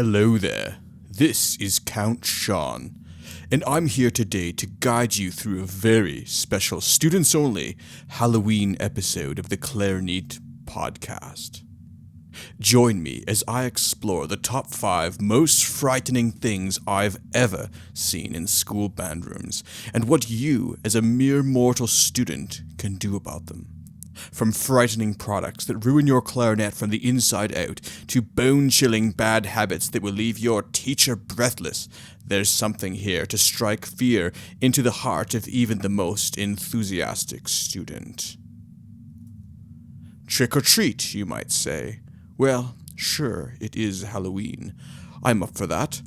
Hello there, this is Count Sean, and I'm here today to guide you through a very special students-only Halloween episode of the Clarineat podcast. Join me as I explore the top 5 most frightening things I've ever seen in school band rooms, and what you, as a mere mortal student, can do about them. From frightening products that ruin your clarinet from the inside out, to bone-chilling bad habits that will leave your teacher breathless, there's something here to strike fear into the heart of even the most enthusiastic student. Trick or treat, you might say. Well, sure, it is Halloween. I'm up for that.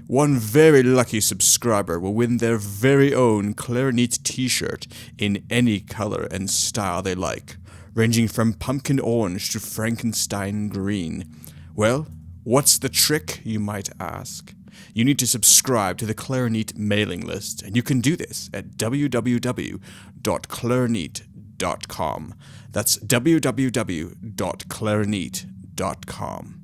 One very lucky subscriber will win their very own Clarinet t-shirt in any color and style they like, ranging from pumpkin orange to Frankenstein green. Well, what's the trick, you might ask? You need to subscribe to the Clarinet mailing list, and you can do this at www.clarinet.com. That's www.clarinet.com.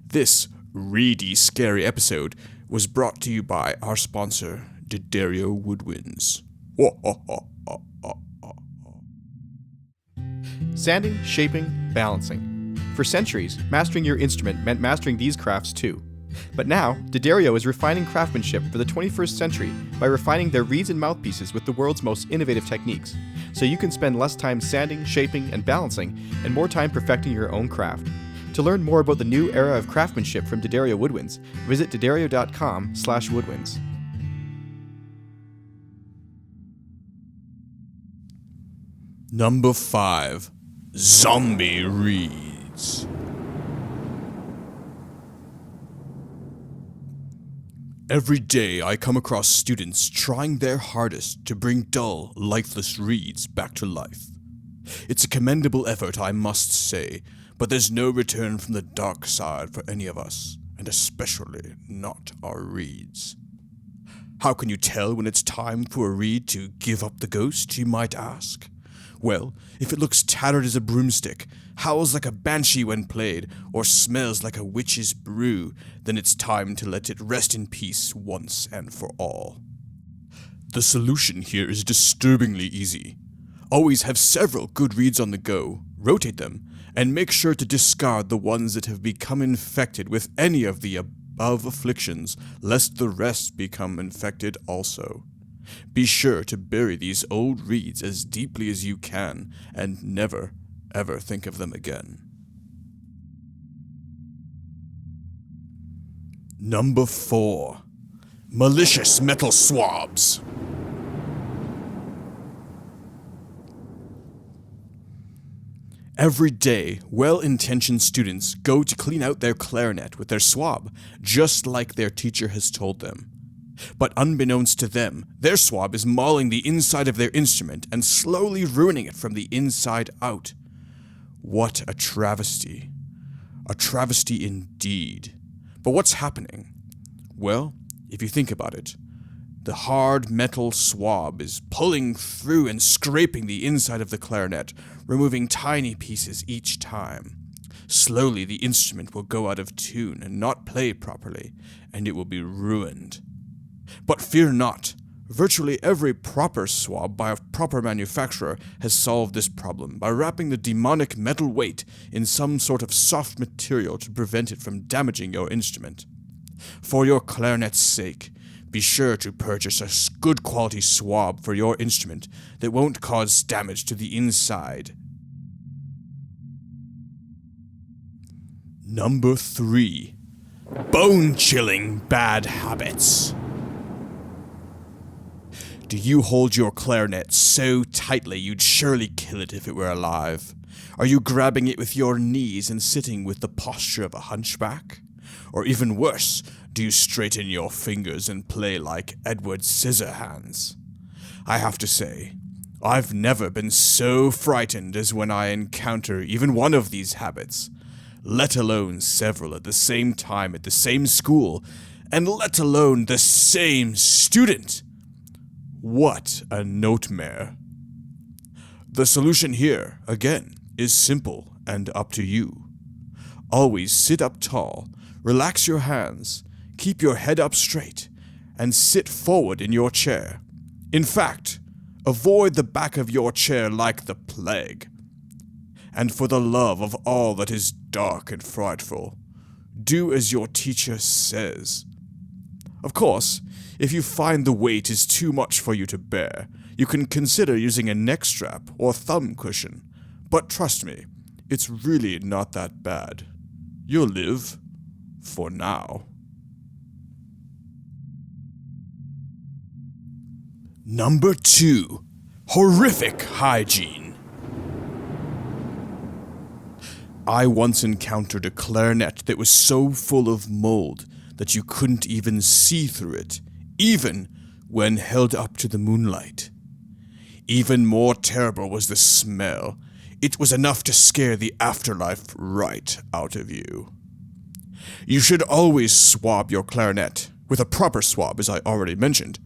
This reedy, scary episode was brought to you by our sponsor, D'Addario Woodwinds. Sanding, shaping, balancing. For centuries, mastering your instrument meant mastering these crafts too. But now, D'Addario is refining craftsmanship for the 21st century by refining their reeds and mouthpieces with the world's most innovative techniques, so you can spend less time sanding, shaping, and balancing, and more time perfecting your own craft. To learn more about the new era of craftsmanship from D'Addario Woodwinds, visit d'addario.com/woodwinds. Number 5. Zombie Reeds. Every day I come across students trying their hardest to bring dull, lifeless reeds back to life. It's a commendable effort, I must say, but there's no return from the dark side for any of us, and especially not our reeds. How can you tell when it's time for a reed to give up the ghost, you might ask? Well, if it looks tattered as a broomstick, howls like a banshee when played, or smells like a witch's brew, then it's time to let it rest in peace once and for all. The solution here is disturbingly easy. Always have several good reeds on the go, rotate them, and make sure to discard the ones that have become infected with any of the above afflictions, lest the rest become infected also. Be sure to bury these old reeds as deeply as you can, and never, ever think of them again. Number 4. Malicious metal swabs. Every day, well-intentioned students go to clean out their clarinet with their swab, just like their teacher has told them. But unbeknownst to them, their swab is mauling the inside of their instrument and slowly ruining it from the inside out. What a travesty. A travesty indeed. But what's happening? Well, if you think about it, the hard metal swab is pulling through and scraping the inside of the clarinet, removing tiny pieces each time. Slowly, the instrument will go out of tune and not play properly, and it will be ruined. But fear not. Virtually every proper swab by a proper manufacturer has solved this problem by wrapping the demonic metal weight in some sort of soft material to prevent it from damaging your instrument. For your clarinet's sake, be sure to purchase a good quality swab for your instrument that won't cause damage to the inside. Number 3. Bone-chilling bad habits. Do you hold your clarinet so tightly you'd surely kill it if it were alive? Are you grabbing it with your knees and sitting with the posture of a hunchback? Or even worse, do you straighten your fingers and play like Edward Scissorhands? I have to say, I've never been so frightened as when I encounter even one of these habits, let alone several at the same time at the same school, and let alone the same student. What a nightmare. The solution here, again, is simple and up to you. Always sit up tall, Relax your hands, keep your head up straight, and sit forward in your chair. In fact, avoid the back of your chair like the plague. And for the love of all that is dark and frightful, do as your teacher says. Of course, if you find the weight is too much for you to bear, you can consider using a neck strap or thumb cushion. But trust me, it's really not that bad. You'll live. For now. Number 2. Horrific hygiene. I once encountered a clarinet that was so full of mold that you couldn't even see through it, even when held up to the moonlight. Even more terrible was the smell. It was enough to scare the afterlife right out of you. You should always swab your clarinet, with a proper swab as I already mentioned,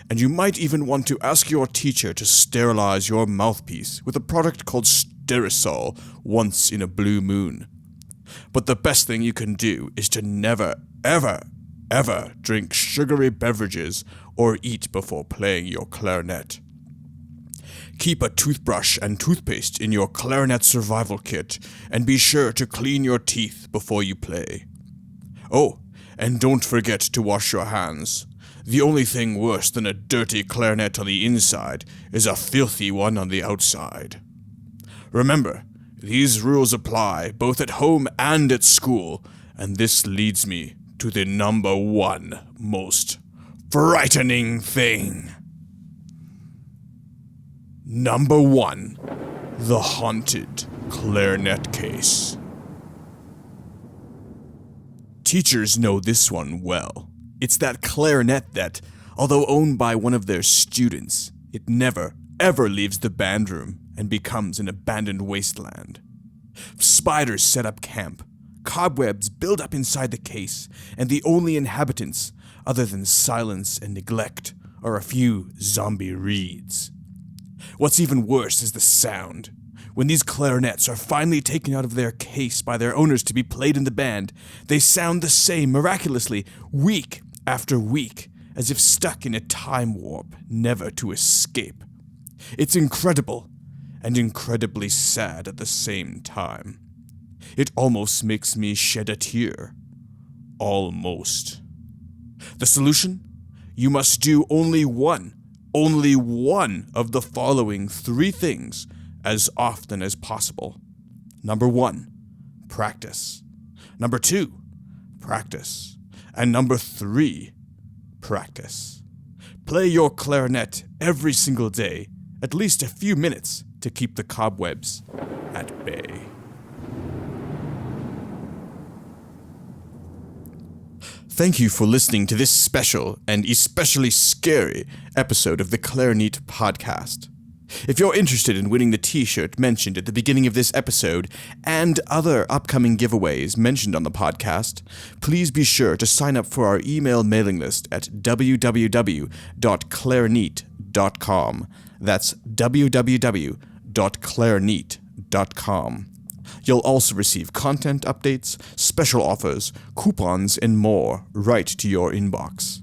and you might even want to ask your teacher to sterilize your mouthpiece with a product called Sтерisol once in a blue moon. But the best thing you can do is to never, ever, ever drink sugary beverages or eat before playing your clarinet. Keep a toothbrush and toothpaste in your clarinet survival kit, and be sure to clean your teeth before you play. Oh, and don't forget to wash your hands. The only thing worse than a dirty clarinet on the inside is a filthy one on the outside. Remember, these rules apply both at home and at school, and this leads me to the number 1 most frightening thing. Number 1, the haunted clarinet case. Teachers know this one well. It's that clarinet that, although owned by one of their students, it never, ever leaves the band room and becomes an abandoned wasteland. Spiders set up camp, cobwebs build up inside the case, and the only inhabitants, other than silence and neglect, are a few zombie reeds. What's even worse is the sound. When these clarinets are finally taken out of their case by their owners to be played in the band, they sound the same miraculously, week after week, as if stuck in a time warp, never to escape. It's incredible, and incredibly sad at the same time. It almost makes me shed a tear. Almost. The solution? You must do only one of the following 3 things as often as possible. Number 1, practice. Number 2, practice. And number 3, practice. Play your clarinet every single day, at least a few minutes, to keep the cobwebs at bay. Thank you for listening to this special and especially scary episode of the Clarineat podcast. If you're interested in winning the t-shirt mentioned at the beginning of this episode and other upcoming giveaways mentioned on the podcast, please be sure to sign up for our email mailing list at www.clarineat.com. That's www.clarineat.com. You'll also receive content updates, special offers, coupons, and more right to your inbox.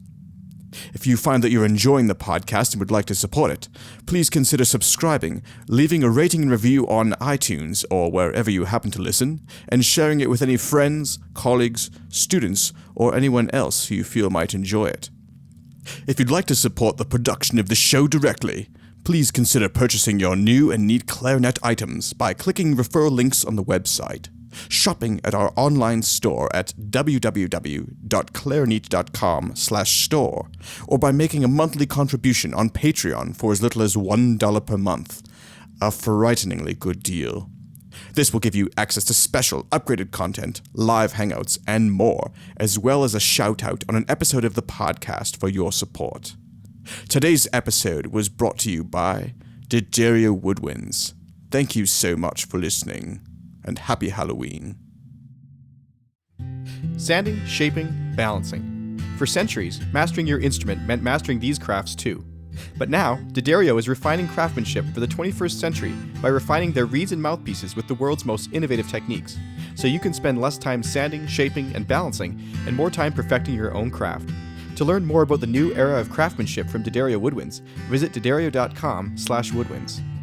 If you find that you're enjoying the podcast and would like to support it, please consider subscribing, leaving a rating and review on iTunes or wherever you happen to listen, and sharing it with any friends, colleagues, students, or anyone else who you feel might enjoy it. If you'd like to support the production of the show directly, please consider purchasing your new and neat clarinet items by clicking referral links on the website, shopping at our online store at www.clarineat.com/store, or by making a monthly contribution on Patreon for as little as $1 per month. A frighteningly good deal. This will give you access to special, upgraded content, live hangouts, and more, as well as a shout-out on an episode of the podcast for your support. Today's episode was brought to you by D'Addario Woodwinds. Thank you so much for listening, and happy Halloween. Sanding, shaping, balancing. For centuries, mastering your instrument meant mastering these crafts too. But now, D'Addario is refining craftsmanship for the 21st century by refining their reeds and mouthpieces with the world's most innovative techniques. so you can spend less time sanding, shaping, and balancing, and more time perfecting your own craft. To learn more about the new era of craftsmanship from D'Addario Woodwinds, visit d'addario.com/woodwinds.